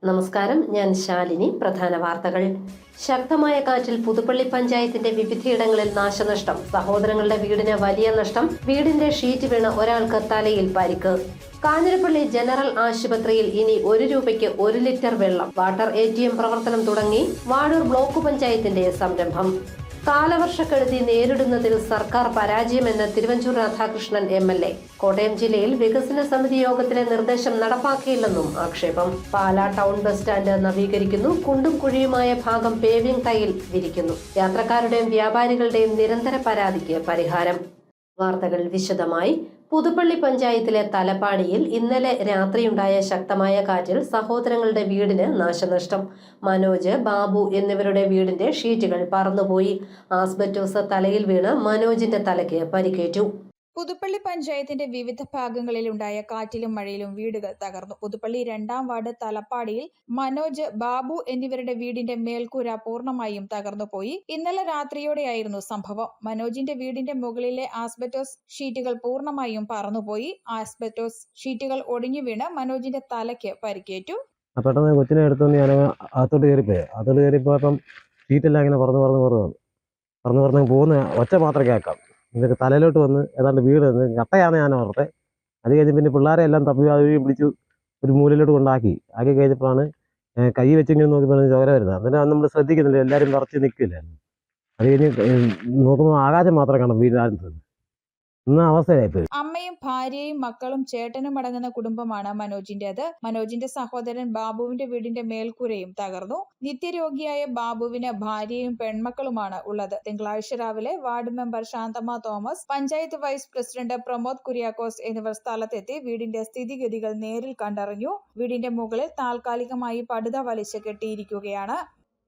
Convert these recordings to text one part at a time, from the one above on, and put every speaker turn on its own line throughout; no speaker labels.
നമസ്കാരം, ഞാൻ ശാലിനി. പ്രധാന വാർത്തകൾ. ശക്തമായ കാറ്റിൽ പുതുപ്പള്ളി പഞ്ചായത്തിന്റെ വിവിധയിടങ്ങളിൽ നാശനഷ്ടം. സഹോദരങ്ങളുടെ വീടിന് വലിയ നഷ്ടം. വീടിന്റെ ഷീറ്റ് വീണ് ഒരാൾക്ക് തലയിൽ പരിക്ക്. കാഞ്ഞിരപ്പള്ളി ജനറൽ ആശുപത്രിയിൽ ഇനി 1 രൂപയ്ക്ക് 1 ലിറ്റർ വെള്ളം. വാട്ടർ ATM പ്രവർത്തനം തുടങ്ങി. വാടൂർ ബ്ലോക്ക് പഞ്ചായത്തിന്റെ സംരംഭം. കാലവർഷക്കെടുതി നേരിടുന്നതിൽ സർക്കാർ പരാജയമെന്ന് തിരുവഞ്ചൂർ രാധാകൃഷ്ണൻ MLA. കോട്ടയം ജില്ലയിൽ വികസന സമിതി യോഗത്തിലെ നിർദ്ദേശം നടപ്പാക്കിയില്ലെന്നും ആക്ഷേപം. പാലാ ടൗൺ ബസ് സ്റ്റാൻഡ് നവീകരിക്കുന്നു. കുണ്ടും കുഴിയുമായ ഭാഗം പേവിംഗ് ടൈൽ വിരിക്കുന്നു. യാത്രക്കാരുടെയും വ്യാപാരികളുടെയും നിരന്തര പരാതിക്ക് പരിഹാരം. വാർത്തകൾ വിശദമായി. പുതുപ്പള്ളി പഞ്ചായത്തിലെ തലപ്പാടിയിൽ ഇന്നലെ രാത്രിയുണ്ടായ ശക്തമായ കാറ്റിൽ സഹോദരങ്ങളുടെ വീടിന് നാശനഷ്ടം. മനോജ്, ബാബു എന്നിവരുടെ വീടിന്റെ ഷീറ്റുകൾ പറന്നുപോയി. ആസ്ബറ്റോസ് തലയിൽ വീണ് മനോജിന്റെ തലയ്ക്ക് പരിക്കേറ്റു.
പുതുപ്പള്ളി പഞ്ചായത്തിന്റെ വിവിധ ഭാഗങ്ങളിലുണ്ടായ കാറ്റിലും മഴയിലും വീടുകൾ തകർന്നു. പുതുപ്പള്ളി 2-ാം വാർഡ് തലപ്പാടിയിൽ മനോജ്, ബാബു എന്നിവരുടെ വീടിന്റെ മേൽക്കൂര പൂർണ്ണമായും തകർന്നുപോയി. ഇന്നലെ രാത്രിയോടെയായിരുന്നു സംഭവം. മനോജിന്റെ വീടിന്റെ മുകളിലെ ആസ്ബറ്റോസ് ഷീറ്റുകൾ പൂർണ്ണമായും പറന്നുപോയി. ആസ്ബറ്റോസ് ഷീറ്റുകൾ ഒടിഞ്ഞു വീണ് മനോജിന്റെ തലയ്ക്ക് പരിക്കേറ്റു.
പെട്ടെന്ന് കൊച്ചിനെ എടുത്തുകൊണ്ട് ഞാൻ അകത്തോട്ട് കയറിപ്പോയപ്പം ഷീറ്റെല്ലാം ഇങ്ങനെ പറന്ന് പോകുന്ന ഒച്ച മാത്രമേ കേൾക്കാം. ഇതൊക്കെ തലയിലോട്ട് വന്ന് ഏതാണ്ട് വീട് കട്ടയാണ് ഞാൻ ഓർത്തെ. അത് കഴിഞ്ഞ് പിന്നെ പിള്ളേരെ എല്ലാം തപ്പി പിടിച്ചു ഒരു മൂലയിലോട്ട് ആക്കി കഴിഞ്ഞപ്പോഴാണ് കൈ വെച്ചിങ്ങനെ നോക്കിയപ്പോൾ ചോര വരുന്നത്. അന്നേരം നമ്മൾ ശ്രദ്ധിക്കുന്നില്ല, എല്ലാവരും വിറച്ച് നിൽക്കില്ലായിരുന്നു. അത് കഴിഞ്ഞ് നോക്കുമ്പോൾ ആകാശം മാത്രം കാണാം വീടിനകത്ത്. അവസ്ഥയായിപ്പോയി.
അമ്മയും ഭാര്യയും മക്കളും ചേട്ടനും അടങ്ങുന്ന കുടുംബമാണ് മനോജിന്റേത്. മനോജിന്റെ സഹോദരൻ ബാബുവിന്റെ വീടിന്റെ മേൽക്കൂരയും തകർന്നു. നിത്യരോഗിയായ ബാബുവിന് ഭാര്യയും പെൺമക്കളുമാണ് ഉള്ളത്. തിങ്കളാഴ്ച രാവിലെ ward member Shanthamma Thomas, panchayat vice president Pramod Kuriakose എന്നിവർ സ്ഥലത്തെത്തി വീടിന്റെ സ്ഥിതിഗതികൾ നേരിൽ കണ്ടറിഞ്ഞു. വീടിന്റെ മുകളിൽ താൽക്കാലികമായി പടുത വലിച്ചു കെട്ടിയിരിക്കുകയാണ്.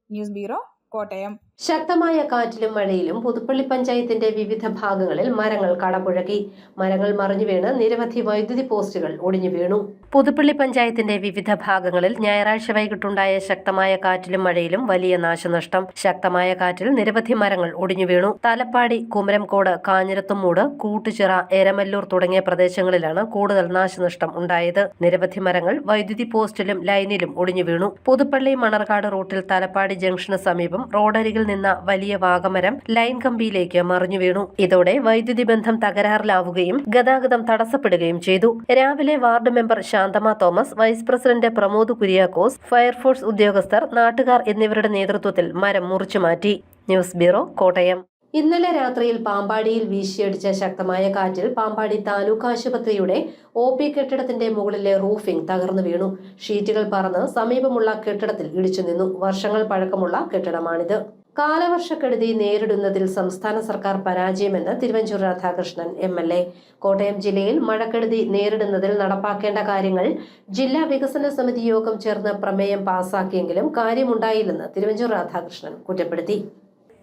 News bureau, Kottayam.
ശക്തമായ കാറ്റിലും മഴയിലും പുതുപ്പള്ളി പഞ്ചായത്തിന്റെ വിവിധ ഭാഗങ്ങളിൽ മരങ്ങൾ കടപുഴകി. മരങ്ങൾ മറിഞ്ഞു വീണ് നിരവധി വൈദ്യുതി പോസ്റ്റുകൾ ഒടിഞ്ഞു വീണു. പുതുപ്പള്ളി പഞ്ചായത്തിന്റെ വിവിധ ഭാഗങ്ങളിൽ ഞായറാഴ്ച വൈകിട്ടുണ്ടായ ശക്തമായ കാറ്റിലും മഴയിലും വലിയ നാശനഷ്ടം. ശക്തമായ കാറ്റിൽ നിരവധി മരങ്ങൾ ഒടിഞ്ഞു വീണു. തലപ്പാടി, കുമരംകോട്, കാഞ്ഞിരത്തുംമൂട്, കൂട്ടുചിറ, എരമല്ലൂർ തുടങ്ങിയ പ്രദേശങ്ങളിലാണ് കൂടുതൽ നാശനഷ്ടം ഉണ്ടായത്. നിരവധി മരങ്ങൾ വൈദ്യുതി പോസ്റ്റിലും ലൈനിലും ഒടിഞ്ഞു വീണു. പുതുപ്പള്ളി മണർകാട് റൂട്ടിൽ തലപ്പാടി ജംഗ്ഷന് സമീപം റോഡരികിൽ നിന്ന വലിയ വാഗമരം ലൈൻ കമ്പിയിലേക്ക് മറിഞ്ഞു വീണു. ഇതോടെ വൈദ്യുതി ബന്ധം തകരാറിലാവുകയും ഗതാഗതം തടസ്സപ്പെടുകയും ചെയ്തു. രാവിലെ ward member Shanthamma Thomas, vice president Pramod Kuriakose, fire force ഉദ്യോഗസ്ഥർ, നാട്ടുകാർ എന്നിവരുടെ നേതൃത്വത്തിൽ മരം മുറിച്ചു മാറ്റി. News bureau, Kottayam. ഇന്നലെ രാത്രിയിൽ പാമ്പാടിയിൽ വീശിയടിച്ച ശക്തമായ കാറ്റിൽ പാമ്പാടി താലൂക്ക് ആശുപത്രിയുടെ OP കെട്ടിടത്തിന്റെ മുകളിലെ റൂഫിംഗ് തകർന്നു വീണു. ഷീറ്റുകൾ പറന്ന് സമീപമുള്ള കെട്ടിടത്തിൽ ഇടിച്ചു നിന്നു. വർഷങ്ങൾ പഴക്കമുള്ള കെട്ടിടമാണിത്. കാലവർഷക്കെടുതി നേരിടുന്നതിൽ സംസ്ഥാന സർക്കാർ പരാജയമെന്ന് തിരുവഞ്ചൂർ രാധാകൃഷ്ണൻ MLA. കോട്ടയം ജില്ലയിൽ മഴക്കെടുതി നേരിടുന്നതിൽ നടപ്പാക്കേണ്ട കാര്യങ്ങൾ ജില്ലാ വികസന സമിതി യോഗം ചേർന്ന് പ്രമേയം പാസാക്കിയെങ്കിലും കാര്യമുണ്ടായില്ലെന്ന് തിരുവഞ്ചൂർ രാധാകൃഷ്ണൻ കുറ്റപ്പെടുത്തി.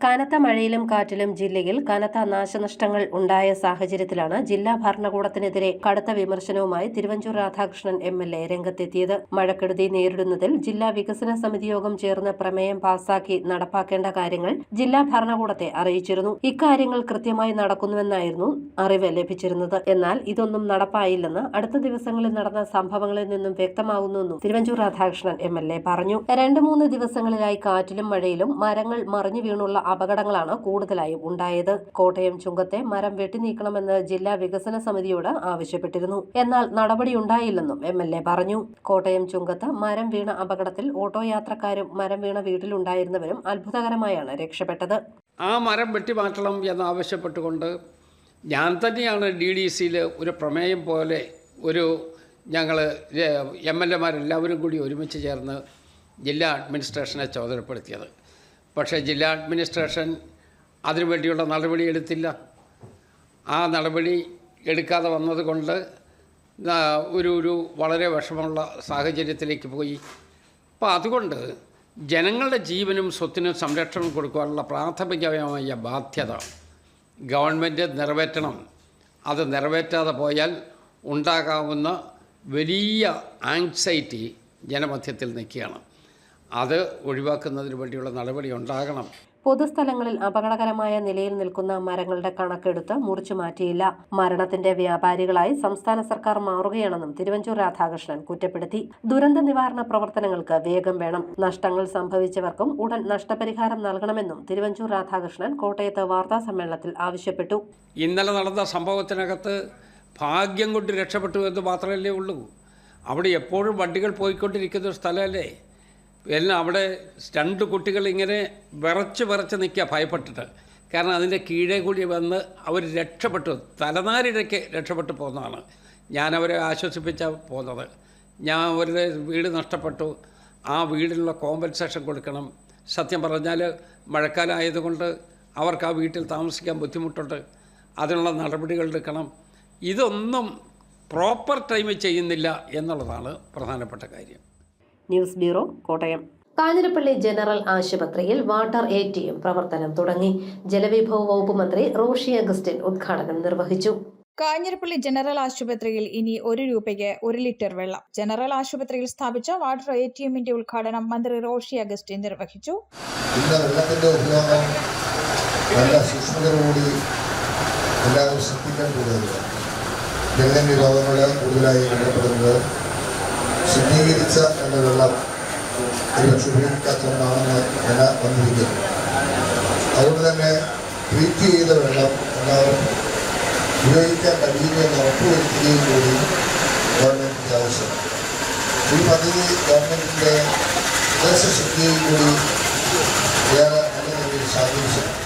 കനത്ത മഴയിലും കാറ്റിലും ജില്ലയിൽ കനത്ത നാശനഷ്ടങ്ങൾ ഉണ്ടായ സാഹചര്യത്തിലാണ് ജില്ലാ ഭരണകൂടത്തിനെതിരെ കടുത്ത വിമർശനവുമായി തിരുവഞ്ചൂർ രാധാകൃഷ്ണൻ MLA രംഗത്തെത്തിയത്. മഴക്കെടുതി നേരിടുന്നതിൽ ജില്ലാ വികസന സമിതി യോഗം ചേർന്ന് പ്രമേയം പാസാക്കി നടപ്പാക്കേണ്ട കാര്യങ്ങൾ ജില്ലാ ഭരണകൂടത്തെ അറിയിച്ചിരുന്നു. ഇക്കാര്യങ്ങൾ കൃത്യമായി നടക്കുന്നുവെന്നായിരുന്നു അറിവ് ലഭിച്ചിരുന്നത്. എന്നാൽ ഇതൊന്നും നടപ്പായില്ലെന്ന് അടുത്ത ദിവസങ്ങളിൽ നടന്ന സംഭവങ്ങളിൽ നിന്നും വ്യക്തമാകുന്നുവെന്നും തിരുവഞ്ചൂർ രാധാകൃഷ്ണൻ MLA പറഞ്ഞു. 2-3 ദിവസങ്ങളിലായി കാറ്റിലും മഴയിലും മരങ്ങൾ മറിഞ്ഞു വീണുള്ള അപകടങ്ങളാണ് കൂടുതലായും ഉണ്ടായത്. കോട്ടയം ചുങ്കത്തെ മരം വെട്ടിനീക്കണമെന്ന് ജില്ലാ വികസന സമിതിയോട് ആവശ്യപ്പെട്ടിരുന്നു. എന്നാൽ നടപടിയുണ്ടായില്ലെന്നും MLA പറഞ്ഞു. കോട്ടയം ചുങ്കത്ത് മരം വീണ അപകടത്തിൽ ഓട്ടോ യാത്രക്കാരും മരം വീണ വീട്ടിലുണ്ടായിരുന്നവരും അത്ഭുതകരമായാണ് രക്ഷപ്പെട്ടത്.
ആ മരം വെട്ടിമാറ്റണം എന്നാവശ്യപ്പെട്ടുകൊണ്ട് ഞാൻ തന്നെയാണ് DDCയിൽ ഒരു പ്രമേയം പോലെ ഞങ്ങൾ MLA-മാരെല്ലാവരും കൂടി ഒരുമിച്ച് ചേർന്ന് ജില്ലാ അഡ്മിനിസ്ട്രേഷനെ ചുമതലപ്പെടുത്തിയത്. പക്ഷേ ജില്ലാ അഡ്മിനിസ്ട്രേഷൻ അതിനുവേണ്ടിയുള്ള നടപടി എടുത്തില്ല. ആ നടപടി എടുക്കാതെ വന്നതുകൊണ്ട് ഒരു വളരെ വിഷമമുള്ള സാഹചര്യത്തിലേക്ക് പോയി. അപ്പോൾ അതുകൊണ്ട് ജനങ്ങളുടെ ജീവനും സ്വത്തിനും സംരക്ഷണം കൊടുക്കാനുള്ള പ്രാഥമികമായ ബാധ്യത ഗവൺമെൻറ് നിറവേറ്റണം. അത് നിറവേറ്റാതെ പോയാൽ ഉണ്ടാകാവുന്ന വലിയ ആങ്സൈറ്റി ജനമധ്യത്തിൽ നിൽക്കുകയാണ്. അത് ഒഴിവാക്കുന്നതിന് വേണ്ടിയുള്ള നടപടി ഉണ്ടാകണം.
പൊതുസ്ഥലങ്ങളിൽ അപകടകരമായ നിലയിൽ നിൽക്കുന്ന മരങ്ങളുടെ കണക്കെടുത്ത് മുറിച്ചു മാറ്റിയില്ല. മരണത്തിന്റെ വ്യാപാരികളായി സംസ്ഥാന സർക്കാർ മാറുകയാണെന്നും തിരുവഞ്ചൂർ രാധാകൃഷ്ണൻ കുറ്റപ്പെടുത്തി. ദുരന്ത നിവാരണ പ്രവർത്തനങ്ങൾക്ക് വേഗം വേണം. നഷ്ടങ്ങൾ സംഭവിച്ചവർക്കും ഉടൻ നഷ്ടപരിഹാരം നൽകണമെന്നും തിരുവഞ്ചൂർ രാധാകൃഷ്ണൻ കോട്ടയത്ത് വാർത്താസമ്മേളനത്തിൽ ആവശ്യപ്പെട്ടു.
ഇന്നലെ നടന്ന സംഭവത്തിനകത്ത് ഭാഗ്യം കൊണ്ട് രക്ഷപ്പെട്ടു എന്ന് മാത്രമല്ലേ ഉള്ളൂ. അവിടെ എപ്പോഴും വണ്ടികൾ പോയിക്കൊണ്ടിരിക്കുന്ന ഒരു സ്ഥലമല്ലേ. എല്ലാം അവിടെ 2 കുട്ടികൾ ഇങ്ങനെ വിറച്ച് നിൽക്കുക ഭയപ്പെട്ടിട്ട്. കാരണം അതിൻ്റെ കീഴേ കൂടി വന്ന് അവർ രക്ഷപ്പെട്ടു, തലനാരിഴയ്ക്ക് രക്ഷപ്പെട്ടു പോകുന്നതാണ്. ഞാനവരെ ആശ്വസിപ്പിച്ചാണ് പോകുന്നത്. ഞാൻ അവരുടെ വീട് നഷ്ടപ്പെട്ടു, ആ വീടിനുള്ള കോമ്പൻസേഷൻ കൊടുക്കണം. സത്യം പറഞ്ഞാൽ മഴക്കാലം ആയതുകൊണ്ട് അവർക്ക് ആ വീട്ടിൽ താമസിക്കാൻ ബുദ്ധിമുട്ടുണ്ട്, അതിനുള്ള നടപടികൾ എടുക്കണം. ഇതൊന്നും പ്രോപ്പർ ടൈമിൽ ചെയ്യുന്നില്ല എന്നുള്ളതാണ് പ്രധാനപ്പെട്ട കാര്യം.
News bureau, Kottayam. Kanjirappally general ആശുപത്രിയിൽ വാട്ടർ ATM പ്രവർത്തനം തുടങ്ങി. ജലവിഭവ വകുപ്പ് മന്ത്രി റോഷി അഗസ്റ്റിൻ ഉദ്ഘാടനം നിർവഹിച്ചു.
കാഞ്ഞിരപ്പള്ളി ജനറൽ ആശുപത്രിയിൽ ഇനി 1 രൂപയ്ക്ക് 1 ലിറ്റർ വെള്ളം. ജനറൽ ആശുപത്രിയിൽ സ്ഥാപിച്ച വാട്ടർ ATMന്റെ ഉദ്ഘാടനം മന്ത്രി റോഷി അഗസ്റ്റിൻ നിർവഹിച്ചു.
വെള്ളത്തിന്റെ ഉപയോഗം നല്ല സൂക്ഷ്മതയോടുകൂടി എല്ലാവരും ശ്രദ്ധിക്കാൻ കൂടുതലുണ്ട്. ജലജന്യ രോഗങ്ങൾ കൂടുതലായി കണ്ടപ്പെടുന്നത് ശുദ്ധീകരിച്ച എന്ന വെള്ളം ഒരുപക്ഷെ ഉപയോഗിക്കാത്തതുകൊണ്ടാണെന്ന് വില വന്നിരിക്കുന്നത്. അതുകൊണ്ട് തന്നെ ട്രീറ്റ് ചെയ്ത വെള്ളം എല്ലാവരും ഉപയോഗിക്കാൻ കഴിയുമെന്ന് ഉറപ്പുവരുത്തുകയും കൂടി ഗവൺമെൻറ്റിൻ്റെ ആവശ്യമാണ്. ഈ പദ്ധതി ഗവൺമെൻറ്റിൻ്റെ നിർദ്ദേശശക്തിയും കൂടി ഏറെ നല്ല നിലയിൽ സ്വാധീനിച്ചിട്ടുണ്ട്.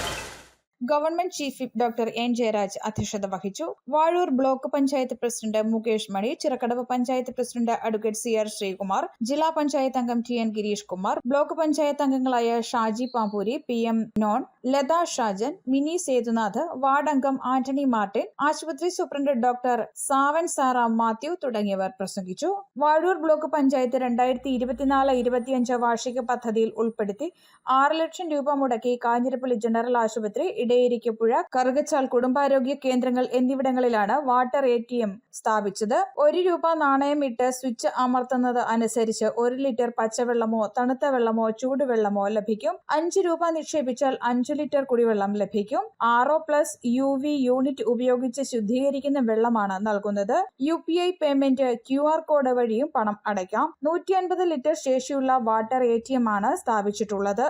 Government chief whip doctor N Jayaraj അധ്യക്ഷത വഹിച്ചു. Vazhoor block panchayat president Mukesh Mani, Chirakkadavu panchayat president advocate CR Sreekumar, ജില്ലാ പഞ്ചായത്ത് അംഗം TN ഗിരീഷ് കുമാർ, ബ്ലോക്ക് പഞ്ചായത്ത് അംഗങ്ങളായ ഷാജി പാമ്പൂരി, PM നോൺ, ലത ഷാജൻ, മിനി സേതുനാഥ്, വാർഡ് അംഗം ആന്റണി മാർട്ടിൻ, ആശുപത്രി സൂപ്രണ്ട് ഡോക്ടർ സാവൻ സാറ മാത്യു തുടങ്ങിയവർ പ്രസംഗിച്ചു. വാഴൂർ ബ്ലോക്ക് പഞ്ചായത്ത് 2024-25 വാർഷിക പദ്ധതിയിൽ ഉൾപ്പെടുത്തി 6 ലക്ഷം രൂപ മുടക്കി കാഞ്ഞിരപ്പള്ളി ജനറൽ ആശുപത്രി, ഇടയേരിക്കപ്പുഴ, കറുകച്ചാൽ കുടുംബാരോഗ്യ കേന്ദ്രങ്ങൾ എന്നിവിടങ്ങളിലാണ് വാട്ടർ ATM സ്ഥാപിച്ചത്. 1 രൂപ നാണയം ഇട്ട് സ്വിച്ച് അമർത്തുന്നത് അനുസരിച്ച് 1 ലിറ്റർ പച്ചവെള്ളമോ തണുത്ത വെള്ളമോ ചൂടുവെള്ളമോ ലഭിക്കും. 5 രൂപ നിക്ഷേപിച്ചാൽ 5 ലിറ്റർ കുടിവെള്ളം ലഭിക്കും. RO+ UV യൂണിറ്റ് ഉപയോഗിച്ച് ശുദ്ധീകരിക്കുന്ന വെള്ളമാണ് നൽകുന്നത്. UPI പേയ്മെന്റ് QR കോഡ് വഴിയും പണം അടയ്ക്കാം. 150 ലിറ്റർ ശേഷിയുള്ള വാട്ടർ ATM ആണ് സ്ഥാപിച്ചിട്ടുള്ളത്.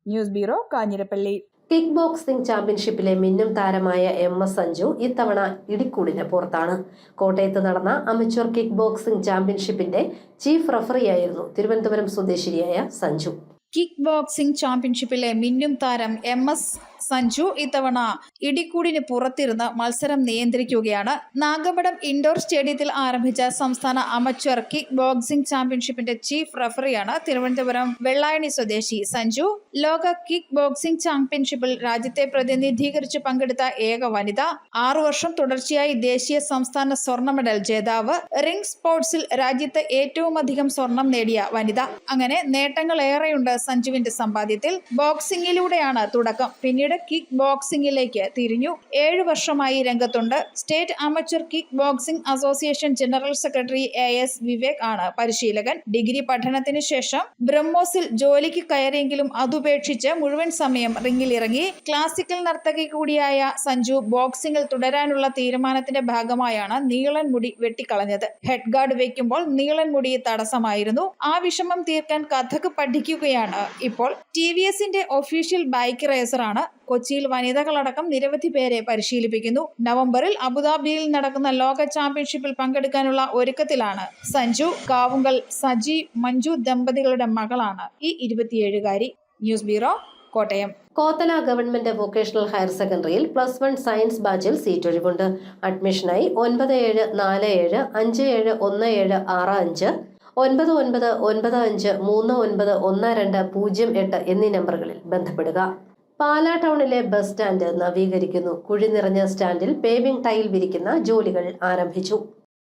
News bureau, Kanjirappally.
Kick boxing ചാമ്പ്യൻഷിപ്പിലെ മിന്നും താരമായ MS സഞ്ജു ഇത്തവണ ഇടിക്കൂടിന് പുറത്താണ്. കോട്ടയത്ത് നടന്ന അമച്വർ കിക്ക് ബോക്സിംഗ് ചാമ്പ്യൻഷിപ്പിന്റെ ചീഫ് റഫറിയായിരുന്നു തിരുവനന്തപുരം സ്വദേശിയായ സഞ്ജു.
കിക്ക് ബോക്സിംഗ് ചാമ്പ്യൻഷിപ്പിലെ മിന്നും താരം MS സഞ്ജു ഇത്തവണ ഇടിക്കൂടിന് പുറത്തിരുന്ന് മത്സരം നിയന്ത്രിക്കുകയാണ്. നാഗമ്പടം ഇൻഡോർ സ്റ്റേഡിയത്തിൽ ആരംഭിച്ച സംസ്ഥാന അമച്വർ കിക്ക് ബോക്സിംഗ് ചാമ്പ്യൻഷിപ്പിന്റെ ചീഫ് റഫറിയാണ് തിരുവനന്തപുരം വെള്ളായണി സ്വദേശി സഞ്ജു. ലോക കിക്ക് ബോക്സിംഗ് ചാമ്പ്യൻഷിപ്പിൽ രാജ്യത്തെ പ്രതിനിധീകരിച്ച് പങ്കെടുത്ത ഏക വനിത. 6 വർഷം തുടർച്ചയായി ദേശീയ സംസ്ഥാന സ്വർണ്ണ മെഡൽ ജേതാവ്. റിംഗ് സ്പോർട്സിൽ രാജ്യത്ത് ഏറ്റവും അധികം സ്വർണം നേടിയ വനിത. അങ്ങനെ നേട്ടങ്ങൾ ഏറെയുണ്ട് സഞ്ജുവിന്റെ സമ്പാദ്യത്തിൽ. ബോക്സിംഗിലൂടെയാണ് തുടക്കം. പിന്നീട് കിക്ക് ബോക്സിംഗിലേക്ക് തിരിഞ്ഞു. 7 വർഷമായി രംഗത്തുണ്ട്. State amateur kick boxing association general secretary AS Vivek ആണ് പരിശീലകൻ. ഡിഗ്രി പഠനത്തിന് ശേഷം ബ്രഹ്മോസിൽ ജോലിക്ക് കയറിയെങ്കിലും അതുപേക്ഷിച്ച് മുഴുവൻ സമയം റിംഗിലിറങ്ങി. ക്ലാസിക്കൽ നർത്തകി കൂടിയായ സഞ്ജു ബോക്സിംഗിൽ തുടരാനുള്ള തീരുമാനത്തിന്റെ ഭാഗമായാണ് നീളൻ മുടി വെട്ടിക്കളഞ്ഞത്. ഹെഡ് ഗാർഡ് വയ്ക്കുമ്പോൾ നീളൻ മുടി തടസ്സമായിരുന്നു. ആ വിഷമം തീർക്കാൻ കഥക് പഠിക്കുകയാണ് ഇപ്പോൾ. TVSന്റെ ഒഫീഷ്യൽ ബൈക്ക് റേസറാണ്. കൊച്ചിയിൽ വനിതകളടക്കം നിരവധി പേരെ പരിശീലിപ്പിക്കുന്നു. നവംബറിൽ അബുദാബിയിൽ നടക്കുന്ന ലോക ചാമ്പ്യൻഷിപ്പിൽ പങ്കെടുക്കാനുള്ള ഒരുക്കത്തിലാണ് സഞ്ജു. കാവുങ്കൽ സജി മഞ്ജു ദമ്പതികളുടെ മകളാണ് ഈ 27-കാരി. News bureau, Kottayam.
Kothala government vocational higher സെക്കൻഡറിയിൽ +1 സയൻസ് ബാച്ചിൽ സീറ്റ് ഒഴിവുണ്ട്. അഡ്മിഷനായി 9747571765 9995391208 എന്നീ നമ്പറുകളിൽ ബന്ധപ്പെടുക. പാലാ ടൗണിലെ ബസ് സ്റ്റാൻഡ് നവീകരിക്കുന്നു. കുഴി നിറഞ്ഞ സ്റ്റാൻഡിൽ പേവിംഗ് ടൈൽ വിരിക്കുന്ന ജോലികൾ ആരംഭിച്ചു.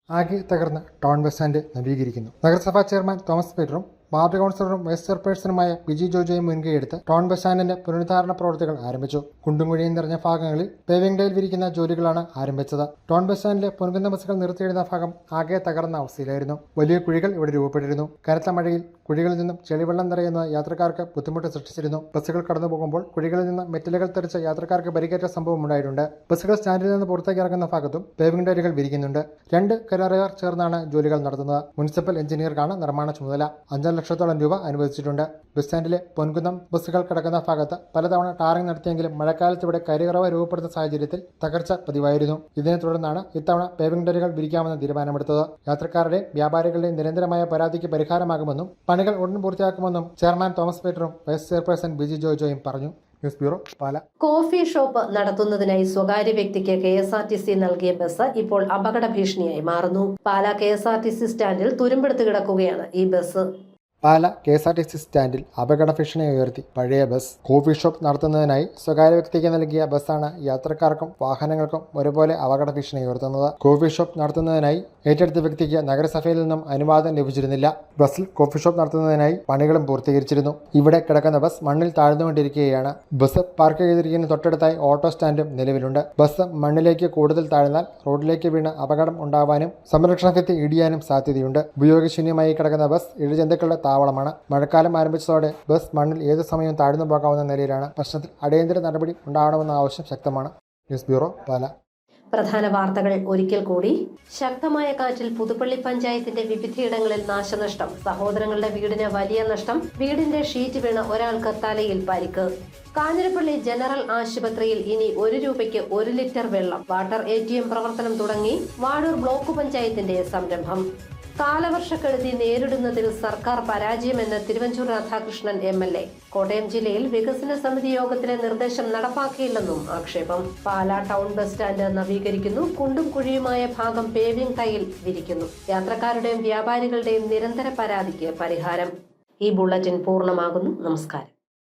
ആകെ തകർന്ന് ടൗൺ ബസ് സ്റ്റാൻഡ് നവീകരിക്കുന്നു. നഗരസഭാ ചെയർമാൻ തോമസ് പീറ്ററും വാർഡ് കൗൺസിലറും വൈസ് ചെയർപേഴ്സണുമായ പിജി ജോജോയും മുൻകൈയെടുത്ത് ടൗൺ ബസ് സ്റ്റാൻഡിന്റെ പുനരുദ്ധാരണ പ്രവർത്തികൾ ആരംഭിച്ചു. കുണ്ടും കുഴിയും നിറഞ്ഞ ഭാഗങ്ങളിൽ പേവിംഗ് ഡേയിൽ വിരിക്കുന്ന ജോലികളാണ് ആരംഭിച്ചത്. ടൗൺ ബസ് സ്റ്റാൻഡിലെ പൊൻകുന്ന ബസ്സുകൾ നിർത്തിയിടുന്ന ഭാഗം ആകെ തകർന്ന അവസ്ഥയിലായിരുന്നു. വലിയ കുഴികൾ ഇവിടെ രൂപപ്പെട്ടിരുന്നു. കനത്ത മഴയിൽ കുഴികളിൽ നിന്നും ചെളിവെള്ളം നിറയുന്നത് യാത്രക്കാർക്ക് ബുദ്ധിമുട്ട് സൃഷ്ടിച്ചിരുന്നു. ബസ്സുകൾ കടന്നു പോകുമ്പോൾ കുഴികളിൽ നിന്ന് മെറ്റലുകൾ തെറിച്ച് യാത്രക്കാർക്ക് പരിക്കേറ്റ സംഭവം ഉണ്ടായിട്ടുണ്ട്. ബസ്സുകൾ സ്റ്റാൻഡിൽ നിന്ന് പുറത്തേക്ക് ഇറങ്ങുന്ന ഭാഗത്തും പേവിംഗ് ഡേലുകൾ വിരിക്കുന്നുണ്ട്. 2 കരാറുകാർ ചേർന്നാണ് ജോലികൾ നടത്തുന്നത്. മുനിസിപ്പൽ എഞ്ചിനീയർക്കാണ് നിർമ്മാണ ചുമതല. 5 ലക്ഷത്തോളം രൂപ അനുവദിച്ചിട്ടുണ്ട്. ബസ് സ്റ്റാൻഡിലെ പൊൻകുന്നം ബസ്സുകൾ കിടക്കുന്ന ഭാഗത്ത് പലതവണ ടാറിംഗ് നടത്തിയെങ്കിലും മഴക്കാലത്ത് ഇവിടെ കരികറവ് രൂപപ്പെടുന്ന സാഹചര്യത്തിൽ തകർച്ച പതിവായിരുന്നു. ഇതിനെ തുടർന്നാണ് ഇത്തവണ പേവിംഗ് ഡേലുകൾ വിരിക്കാമെന്ന് തീരുമാനമെടുത്തത്. യാത്രക്കാരുടെയും വ്യാപാരികളുടെയും നിരന്തരമായ പരാതിക്ക് പരിഹാരമാകുമെന്നും പണികൾ ഉടൻ പൂർത്തിയാക്കുമെന്നും ചെയർമാൻ തോമസ് പീറ്ററും വൈസ് ചെയർപേഴ്സൺ ബിജി ജോജോയും പറഞ്ഞു. News bureau, Pala.
Coffee shop നടത്തുന്നതിനായി സ്വകാര്യ വ്യക്തിക്ക് KSRTC നൽകിയ ബസ് ഇപ്പോൾ അപകട ഭീഷണിയായി മാറുന്നു. പാല KSRTC സ്റ്റാൻഡിൽ തുരുമ്പെടുത്ത് കിടക്കുകയാണ് ഈ ബസ്.
പാല KSRTC സ്റ്റാൻഡിൽ അപകട ഭീഷണി ഉയർത്തി പഴയ ബസ്. കോഫി ഷോപ്പ് നടത്തുന്നതിനായി സ്വകാര്യ വ്യക്തിക്ക് നൽകിയ ബസ്സാണ് യാത്രക്കാർക്കും വാഹനങ്ങൾക്കും ഒരുപോലെ അപകട ഭീഷണി ഉയർത്തുന്നത്. കോഫി ഷോപ്പ് നടത്തുന്നതിനായി ഏറ്റെടുത്ത വ്യക്തിക്ക് നഗരസഭയിൽ നിന്നും അനുവാദം ലഭിച്ചിരുന്നില്ല. ബസ്സിൽ കോഫി ഷോപ്പ് നടത്തുന്നതിനായി പണികളും പൂർത്തീകരിച്ചിരുന്നു. ഇവിടെ കിടക്കുന്ന ബസ് മണ്ണിൽ താഴ്ന്നുകൊണ്ടിരിക്കുകയാണ്. ബസ് പാർക്ക് ചെയ്തിരിക്കുന്ന തൊട്ടടുത്തായി ഓട്ടോ സ്റ്റാൻഡും നിലവിലുണ്ട്. ബസ് മണ്ണിലേക്ക് കൂടുതൽ താഴ്ന്നാൽ റോഡിലേക്ക് വീണ് അപകടം ഉണ്ടാവാനും സംരക്ഷണ ഭിത്തി ഇടിയാനും സാധ്യതയുണ്ട്. ഉപയോഗശൂന്യമായി കിടക്കുന്ന ബസ് ഇഴജന്തുക്കളുടെ താവളമാണ്. മഴക്കാലം ആരംഭിച്ചതോടെ ബസ് മണ്ണിൽ ഏത് സമയവും താഴ്ന്നു പോകാവുന്ന നിലയിലാണ്. പ്രശ്നത്തിൽ അടിയന്തര നടപടി ഉണ്ടാവണമെന്ന ആവശ്യം ശക്തമാണ്. ന്യൂസ് ബ്യൂറോ, പാല.
പ്രധാന വാർത്തകൾ ഒരിക്കൽ കൂടി. ശക്തമായ കാറ്റിൽ പുതുപ്പള്ളി പഞ്ചായത്തിന്റെ വിവിധയിടങ്ങളിൽ നാശനഷ്ടം. സഹോദരങ്ങളുടെ വീടിന് വലിയ നഷ്ടം. വീടിന്റെ ഷീറ്റ് വീണ് ഒരാൾക്ക് തലയിൽ പരിക്ക്. കാഞ്ഞിരപ്പള്ളി ജനറൽ ആശുപത്രിയിൽ ഇനി 1 രൂപയ്ക്ക് 1 ലിറ്റർ വെള്ളം. വാട്ടർ ATM പ്രവർത്തനം തുടങ്ങി. വാഴൂർ ബ്ലോക്ക് പഞ്ചായത്തിന്റെ സംരംഭം. കാലവർഷക്കെടുതി നേരിടുന്നതിൽ സർക്കാർ പരാജയമെന്ന് തിരുവഞ്ചൂർ രാധാകൃഷ്ണൻ MLA. കോട്ടയം ജില്ലയിൽ വികസന സമിതി യോഗത്തിലെ നിർദ്ദേശം നടപ്പാക്കിയില്ലെന്നും ആക്ഷേപം. പാലാ ടൗൺ ബസ് സ്റ്റാൻഡ് നവീകരിക്കുന്നു. കുണ്ടും കുഴിയുമായ ഭാഗം പേവിംഗ് ടൈൽ വിരിക്കുന്നു. യാത്രക്കാരുടെയും വ്യാപാരികളുടെയും നിരന്തര പരാതിക്ക് പരിഹാരം. ഈ ബുള്ളറ്റിൻ പൂർണ്ണമാകുന്നു. നമസ്കാരം.